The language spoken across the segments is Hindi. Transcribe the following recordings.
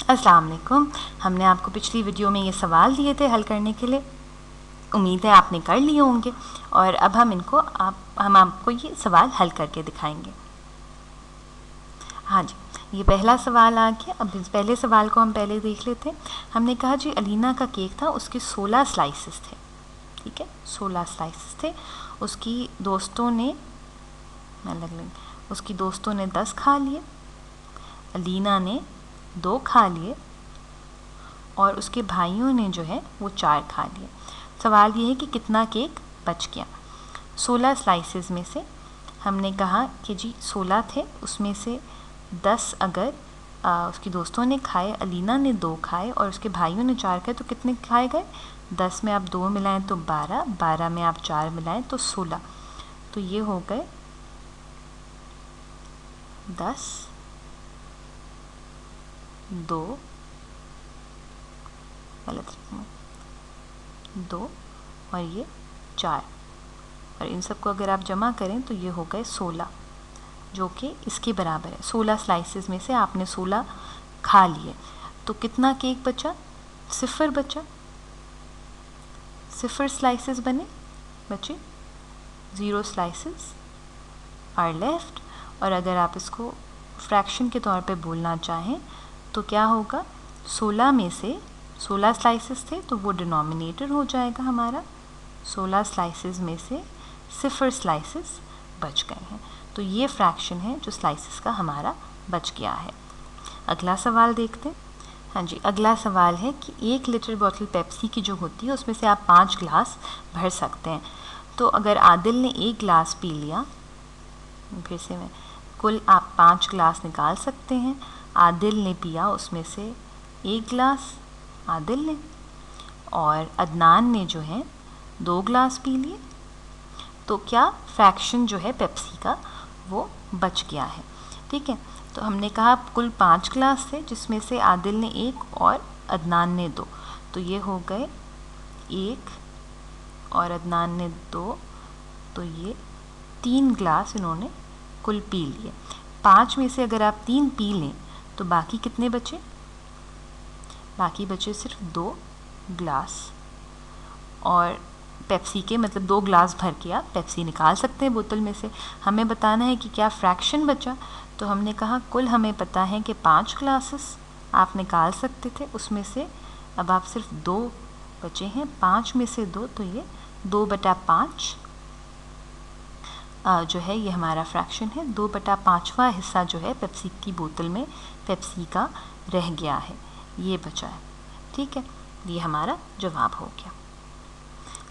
अस्सलाम वालेकुम। हमने आपको पिछली वीडियो में ये सवाल दिए थे हल करने के लिए। उम्मीद है आपने कर लिए होंगे और अब हम आपको ये सवाल हल करके दिखाएंगे। हाँ जी, ये पहला सवाल आ गया। अब इस पहले सवाल को हम पहले देख लेते हैं। हमने कहा जी अलीना का केक था, उसके 16 स्लाइसेस थे। ठीक है, 16 स्लाइसेस थे। उसकी दोस्तों ने उसकी दोस्तों ने 10 खा लिए, अलीना ने 2 खा लिए और उसके भाइयों ने जो है वो 4 खा लिए। सवाल ये है कि कितना केक बच गया। 16 स्लाइसेस में से हमने कहा कि जी 16 थे, उसमें से 10 अगर उसकी दोस्तों ने खाए, अलीना ने 2 खाए और उसके भाइयों ने 4 खाए, तो कितने खाए गए? 10 में आप 2 मिलाएं तो 12, 12 में आप 4 मिलाएं तो 16। तो ये हो गए 10, 2 और ये 4, और इन सबको अगर आप जमा करें तो ये हो गए 16, जो कि इसके बराबर है। 16 स्लाइसेस में से आपने 16 खा लिए, तो कितना केक बचा? 0 बचा। 0 स्लाइसेस बचे, 0 स्लाइसेस आर लेफ्ट। और अगर आप इसको फ्रैक्शन के तौर पे बोलना चाहें तो क्या होगा? 16 में से 16 स्लाइसेस थे तो वो डिनोमिनेटर हो जाएगा हमारा। 16 स्लाइसेस में से 0 स्लाइसेस बच गए हैं, तो ये फ्रैक्शन है जो स्लाइसेस का हमारा बच गया है। अगला सवाल देखते हैं। हाँ जी, अगला सवाल है कि 1 लीटर बॉटल पेप्सी की जो होती है उसमें से आप 5 ग्लास भर सकते हैं। तो अगर आदिल ने 1 ग्लास पी लिया, फिर से मैं कुल आप 5 ग्लास निकाल सकते हैं। आदिल ने पिया उसमें से 1 ग्लास आदिल ने, और अदनान ने जो है 2 ग्लास पी लिए। तो क्या फ्रैक्शन जो है पेप्सी का वो बच गया है। ठीक है, तो हमने कहा कुल 5 ग्लास थे जिसमें से आदिल ने 1 और अदनान ने 2, तो ये हो गए 1 और अदनान ने 2, तो ये 3 ग्लास इन्होंने कुल पी लिए। 5 में से अगर आप 3 पी लें तो बाकी कितने बचे? बाकी बचे सिर्फ 2 ग्लास, और पेप्सी के मतलब 2 ग्लास भर के आप पेप्सी निकाल सकते हैं बोतल में से। हमें बताना है कि क्या फ्रैक्शन बचा। तो हमने कहा कुल हमें पता है कि 5 ग्लासेस आप निकाल सकते थे, उसमें से अब आप सिर्फ 2 बचे हैं। 5 में से 2, तो ये 2/5 जो है ये हमारा फ्रैक्शन है। 2/5वां हिस्सा जो है पेप्सी की बोतल में पेप्सी का रह गया है, ये बचा है। ठीक है, ये हमारा जवाब हो गया।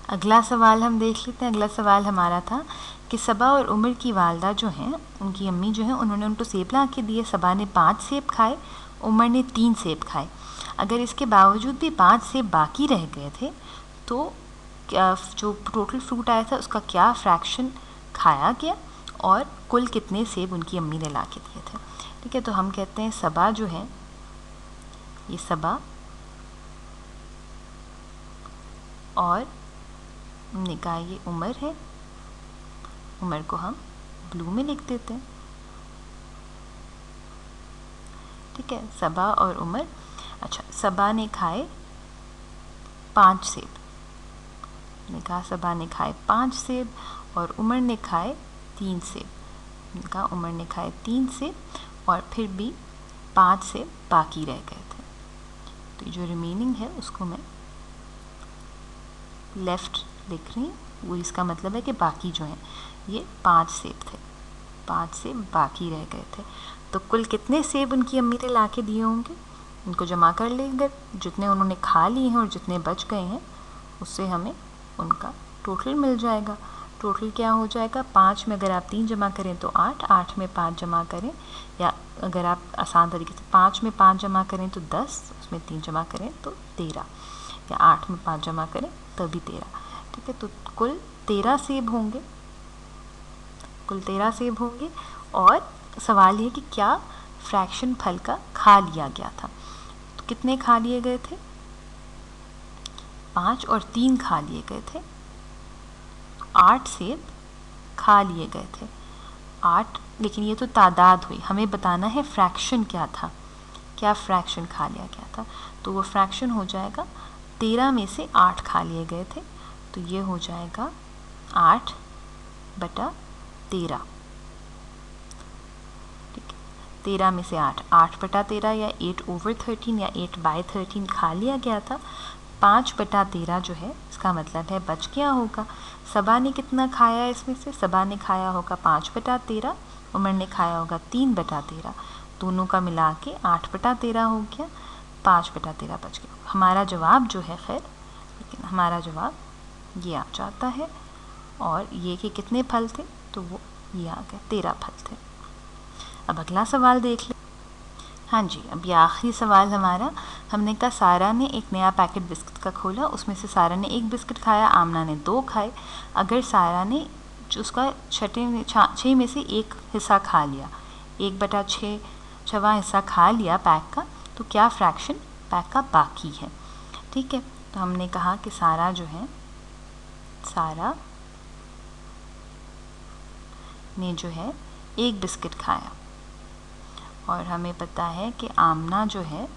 अगला सवाल हम देख लेते हैं। अगला सवाल हमारा था कि सबा और उमर की वालदा जो हैं, उनकी अम्मी जो हैं, उन्होंने उनको सेब ला के दिए। सबा ने 5 सेब खाए, उमर ने 3 सेब खाए। अगर इसके बावजूद भी 5 सेब बाकी रह गए थे तो क्या जो टोटल फ्रूट आया था उसका क्या फ्रैक्शन खाया गया और कुल कितने सेब उनकी अम्मी ने ला के दिए थे। ठीक है, तो हम कहते हैं सबा जो है, ये सबा और हमने कहा ये उमर है। उमर को हम ब्लू में लिख देते हैं। ठीक है, सबा और उमर। अच्छा, सबा ने खाए 5 सेब, ने कहा सबा ने खाए 5 सेब और उमर ने खाए 3 सेब। ने कहा उमर ने खाए 3 सेब और फिर भी 5 सेब बाकी रह गए थे। तो जो रिमेनिंग है उसको मैं लेफ़्ट लिख रही हूँ, वो इसका मतलब है कि बाकी जो हैं ये 5 सेब थे, 5 सेब बाकी रह गए थे। तो कुल कितने सेब उनकी अम्मी ने ला के दिए होंगे, उनको जमा कर लेंगे। जितने उन्होंने खा लिए हैं और जितने बच गए हैं उससे हमें उनका टोटल मिल जाएगा। टोटल क्या हो जाएगा? 5 में अगर आप 3 जमा करें तो 8, 8 में 5 जमा करें, या अगर आप आसान तरीके से 5 में 5 जमा करें तो 10, उसमें 3 जमा करें तो 13, या 8 में 5 जमा करें तभी 13। ठीक है, तो कुल 13 सेब होंगे, कुल 13 सेब होंगे। और सवाल ये कि क्या फ्रैक्शन फल का खा लिया गया था। तो कितने खा लिए गए थे? 5 और 3 खा लिए गए थे, 8 सेब खा लिए गए थे। 8, लेकिन ये तो तादाद हुई, हमें बताना है फ्रैक्शन क्या था। क्या फ्रैक्शन खा लिया गया था, तो वो फ्रैक्शन हो जाएगा 13 में से 8 खा लिए गए थे, तो ये हो जाएगा 8/13। ठीक है, 13 में से 8/13 या 8/13 या 8/13 खा लिया गया था। 5/13 जो है इसका मतलब है बच गया होगा। सबा ने कितना खाया इसमें से, सबा ने खाया होगा 5/13, उमर ने खाया होगा 3/13, दोनों का मिला के 8/13 हो गया, 5/13 बच गया। हमारा जवाब जो है खैर, लेकिन हमारा जवाब ये आ जाता है। और ये कि कितने फल थे, तो वो ये आ गए 13 फल थे। अब अगला सवाल देख ले। हाँ जी, अब ये आखिरी सवाल हमारा। हमने कहा सारा ने एक नया पैकेट बिस्किट का खोला, उसमें से सारा ने 1 बिस्किट खाया, आमना ने 2 खाए। अगर सारा ने उसका 6 में से 1 हिस्सा खा लिया, 1/6 छवा हिस्सा खा लिया पैक का, तो क्या फ्रैक्शन पैक का बाकी है। ठीक है, तो हमने कहा कि सारा जो है, सारा ने जो है 1 बिस्किट खाया, और हमें पता है कि आमना जो है,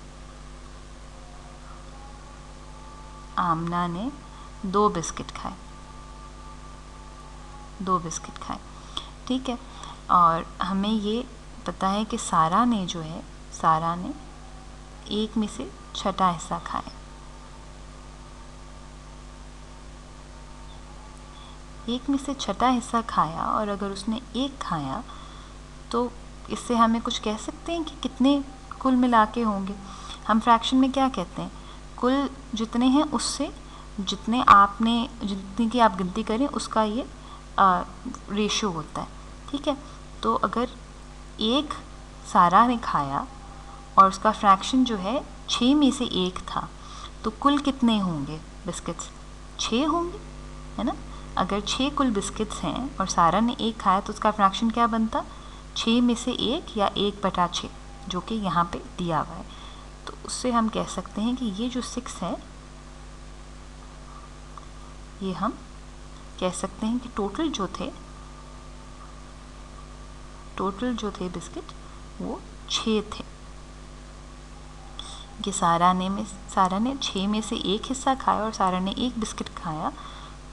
आमना ने 2 बिस्किट खाए, 2 बिस्किट खाए। ठीक है, और हमें ये पता है कि सारा ने जो है, सारा ने 1 में से 6ठा हिस्सा खाया, 1 में से 6ठा हिस्सा खाया, और अगर उसने 1 खाया तो इससे हमें कुछ कह सकते हैं कि कितने कुल मिला के होंगे। हम फ्रैक्शन में क्या कहते हैं, कुल जितने हैं उससे जितने की आप गिनती करें उसका ये रेशो होता है। ठीक है, तो अगर 1 सारा ने खाया और उसका फ्रैक्शन जो है 6 में से 1 था, तो कुल कितने होंगे बिस्किट्स, 6 होंगे, है ना। अगर 6 कुल बिस्किट्स हैं और सारा ने 1 खाया तो उसका फ्रैक्शन क्या बनता, 6 में से 1 या 1/6, जो कि यहाँ पे दिया हुआ है। तो उससे हम कह सकते हैं कि ये जो 6 है, ये हम कह सकते हैं कि टोटल जो थे बिस्किट वो 6 थे। कि सारा ने 6 में से 1 हिस्सा खाया और सारा ने 1 बिस्किट खाया,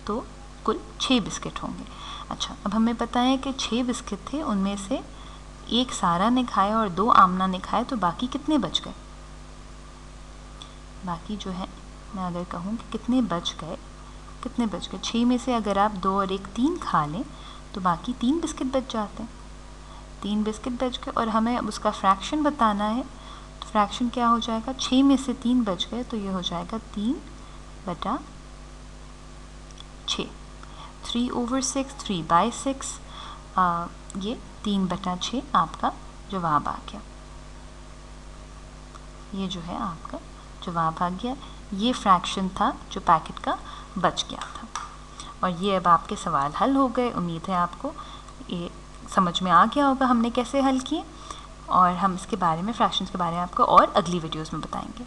तो कुल 6 बिस्किट होंगे। अच्छा, अब हमें पता है कि 6 बिस्किट थे, उनमें से 1 सारा ने खाया और 2 आमना ने खाए, तो बाकी कितने बच गए। बाकी जो है, मैं अगर कहूँ कि कितने बच गए, 6 में से अगर आप 2 और 1 3 खा लें तो बाकी 3 बिस्किट बच जाते हैं। 3 बिस्किट बच गए और हमें अब उसका फ्रैक्शन बताना है, तो फ्रैक्शन क्या हो जाएगा, 6 में से 3 बच गए, तो ये हो जाएगा 3/6, 3/6, 3/6, ये 3/6 आपका जवाब आ गया। ये जो है आपका जवाब आ गया। ये फ्रैक्शन था जो पैकेट का बच गया था। और ये अब आपके सवाल हल हो गए। उम्मीद है आपको ये समझ में आ गया होगा हमने कैसे हल किए, और हम इसके बारे में, फ्रैक्शंस के बारे में आपको और अगली वीडियोस में बताएंगे।